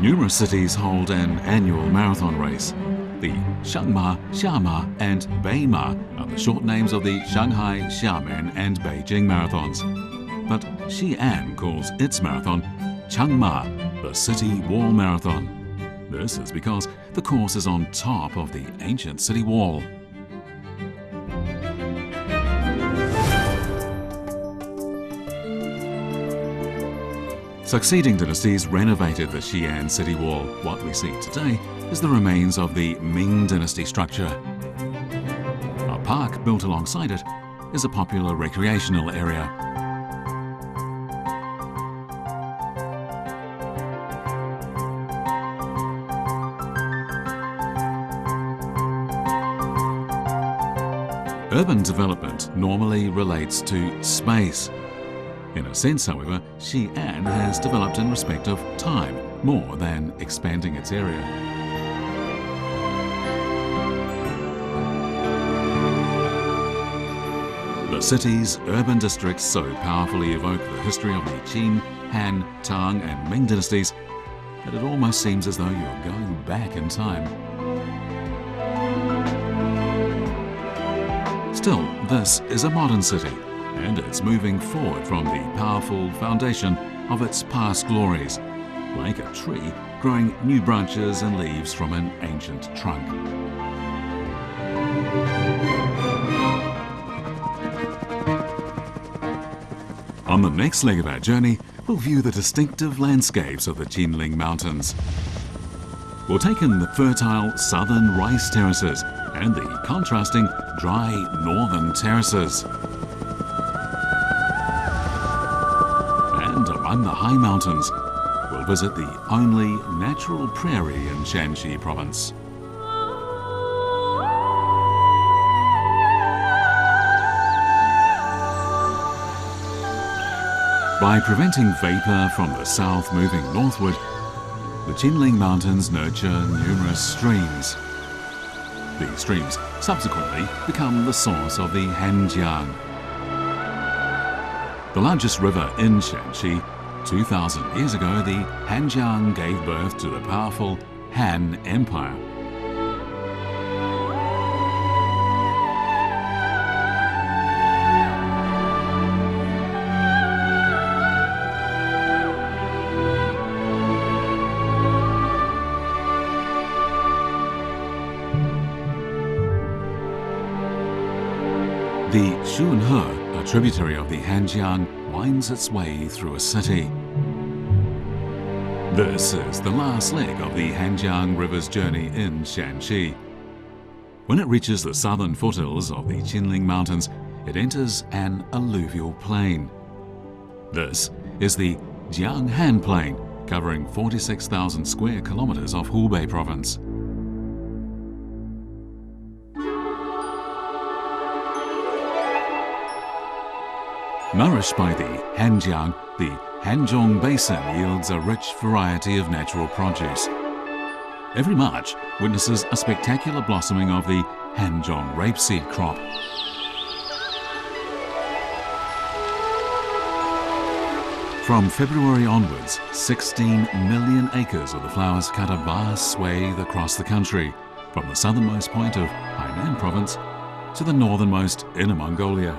Numerous cities hold an annual marathon race. The Shanghai, Xiama and Beima are the short names of the Shanghai, Xiamen and Beijing marathons. But Xi'an calls its marathon Changma, the City Wall Marathon. This is because the course is on top of the ancient city wall. Succeeding dynasties renovated the Xi'an city wall. What we see today is the remains of the Ming dynasty structure. A park built alongside it is a popular recreational area. Urban development normally relates to space. In a sense, however, Xi'an has developed in respect of time more than expanding its area. The city's urban districts so powerfully evoke the history of the Qin, Han, Tang and Ming dynasties that it almost seems as though you're going back in time. Still, this is a modern city, and it's moving forward from the powerful foundation of its past glories, like a tree growing new branches and leaves from an ancient trunk. On the next leg of our journey, we'll view the distinctive landscapes of the Qinling Mountains. We'll take in the fertile southern rice terraces and the contrasting dry northern terraces. And among the high mountains, we'll visit the only natural prairie in Shaanxi province. By preventing vapor from the south moving northward, the Qinling Mountains nurture numerous streams. These streams subsequently become the source of the Hanjiang. The largest river in Shaanxi, 2,000 years ago, the Hanjiang gave birth to the powerful Han Empire. The Shunhe, a tributary of the Hanjiang, winds its way through a city. This is the last leg of the Hanjiang River's journey in Shaanxi. When it reaches the southern foothills of the Qinling Mountains, it enters an alluvial plain. This is the Jianghan Plain, covering 46,000 square kilometers of Hubei province. Nourished by the Hanjiang, the Hanzhong Basin yields a rich variety of natural produce. Every March witnesses a spectacular blossoming of the Hanzhong rapeseed crop. From February onwards, 16 million acres of the flowers cut a vast swathe across the country, from the southernmost point of Hainan province to the northernmost Inner Mongolia.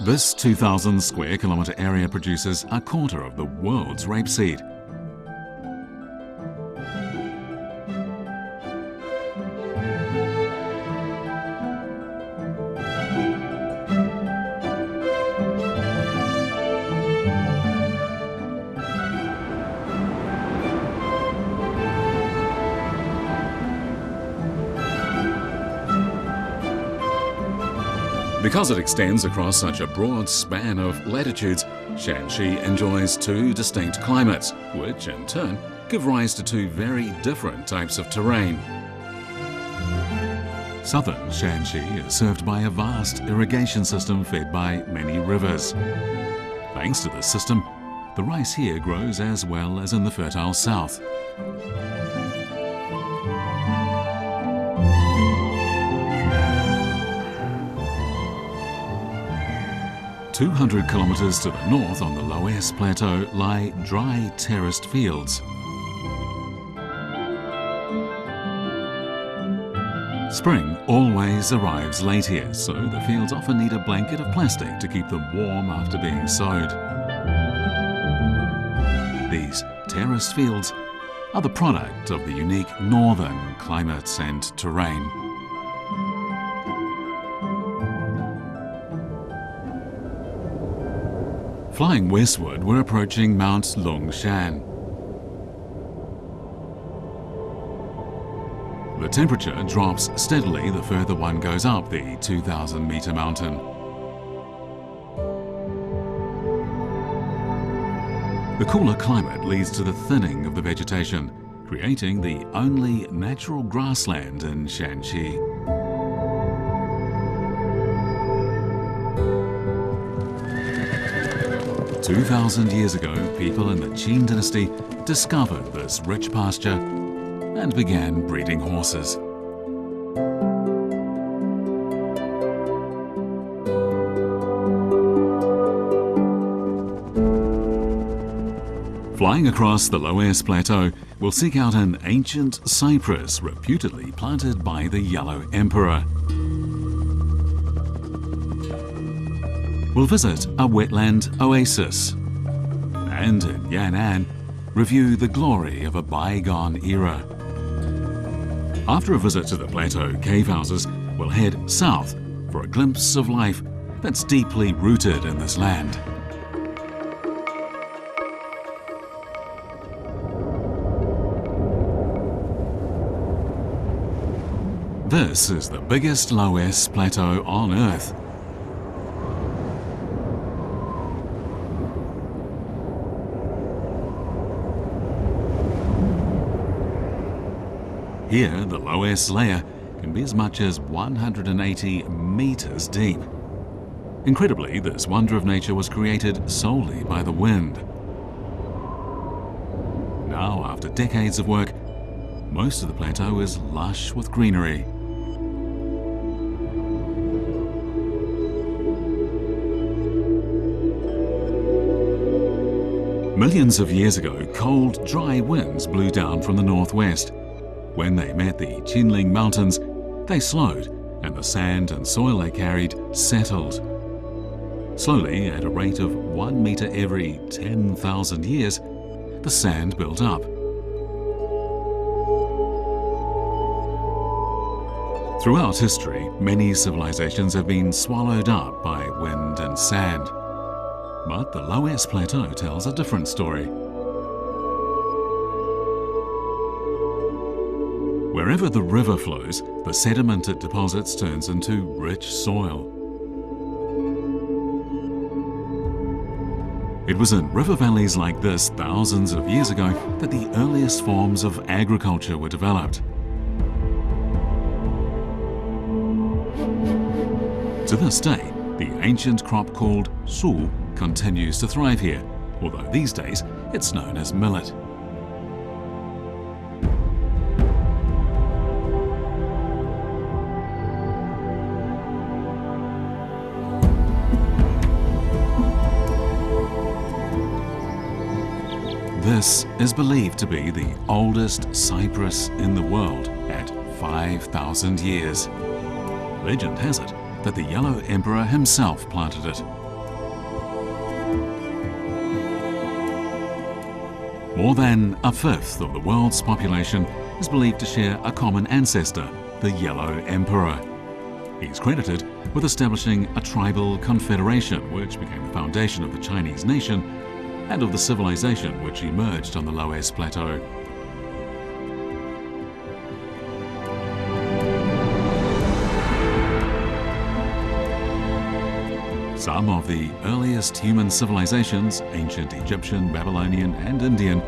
This 2,000 square kilometer area produces a quarter of the world's rapeseed. Because it extends across such a broad span of latitudes, Shaanxi enjoys two distinct climates, which in turn give rise to two very different types of terrain. Southern Shaanxi is served by a vast irrigation system fed by many rivers. Thanks to this system, The rice here grows as well as in the fertile south. 200 kilometers to the north on the Loess Plateau lie dry terraced fields. Spring always arrives late here, so the fields often need a blanket of plastic to keep them warm after being sowed. These terraced fields are the product of the unique northern climates and terrain. Flying westward, we're approaching Mount Longshan. The temperature drops steadily the further one goes up the 2,000-meter mountain. The cooler climate leads to the thinning of the vegetation, creating the only natural grassland in Shaanxi. "2,000 years ago, people in the Qin dynasty discovered this rich pasture and began breeding horses. Flying across the Loess Plateau, we'll seek out an ancient cypress reputedly planted by the Yellow Emperor. We'll visit a wetland oasis, and in Yan'an, review the glory of a bygone era. After a visit to the plateau cave houses, we'll head south for a glimpse of life that's deeply rooted in this land. This is the biggest Loess Plateau on Earth. Here, the Loess layer can be as much as 180 meters deep. Incredibly, this wonder of nature was created solely by the wind. Now, after decades of work, most of the plateau is lush with greenery. Millions of years ago, cold, dry winds blew down from the northwest. When they met the Qinling Mountains, they slowed, and the sand and soil they carried settled. Slowly, at a rate of 1 meter every 10,000 years, the sand built up. Throughout history, many civilizations have been swallowed up by wind and sand. But the Loess Plateau tells a different story. Wherever the river flows, the sediment it deposits turns into rich soil. It was in river valleys like this thousands of years ago that the earliest forms of agriculture were developed. To this day, the ancient crop called su continues to thrive here, although these days it's known as millet. This is believed to be the oldest cypress in the world at 5,000 years. Legend has it that the Yellow Emperor himself planted it. More than a fifth of the world's population is believed to share a common ancestor, the Yellow Emperor. He's credited with establishing a tribal confederation which became the foundation of the Chinese nation and of the civilization which emerged on the Loess Plateau. Some of the earliest human civilizations, ancient Egyptian, Babylonian and Indian,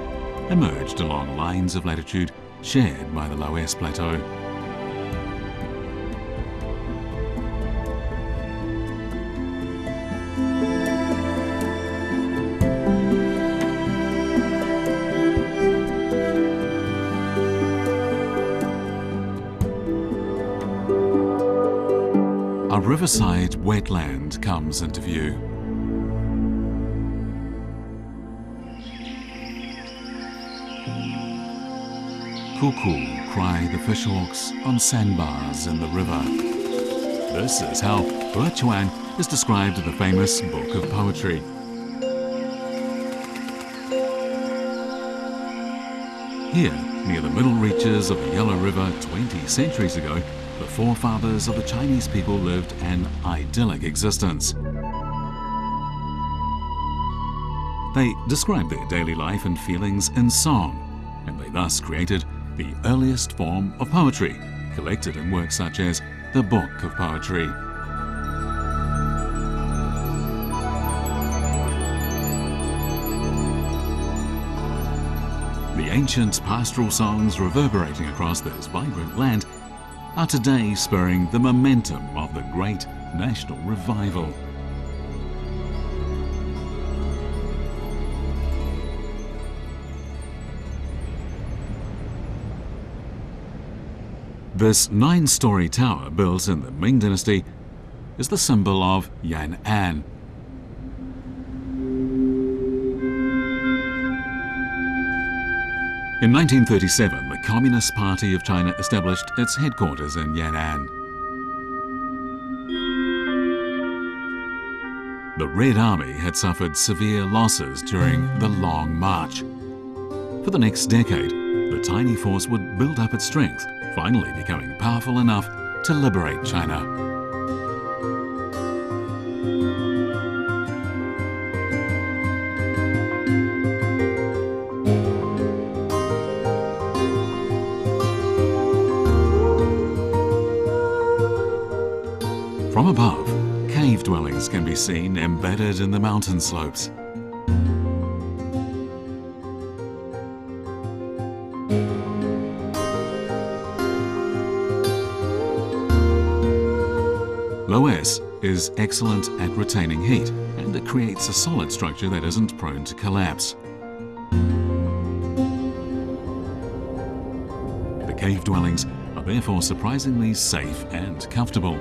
emerged along lines of latitude shared by the Loess Plateau. riverside wetland comes into view. Cuckoo cry the fishhawks on sandbars in the river. This is how Chuan is described in the famous book of poetry. Here, near the middle reaches of the Yellow River 20 centuries ago, the forefathers of the Chinese people lived an idyllic existence. They described their daily life and feelings in song, and they thus created the earliest form of poetry, collected in works such as the Book of Poetry. The ancient pastoral songs reverberating across this vibrant land are today spurring the momentum of the great national revival. This 9-story tower built in the Ming Dynasty is the symbol of Yan'an. In 1937, the Communist Party of China established its headquarters in Yan'an. The Red Army had suffered severe losses during the Long March. For the next decade, the tiny force would build up its strength, finally becoming powerful enough to liberate China. From above, cave dwellings can be seen embedded in the mountain slopes. Loess is excellent at retaining heat, and it creates a solid structure that isn't prone to collapse. The cave dwellings are therefore surprisingly safe and comfortable.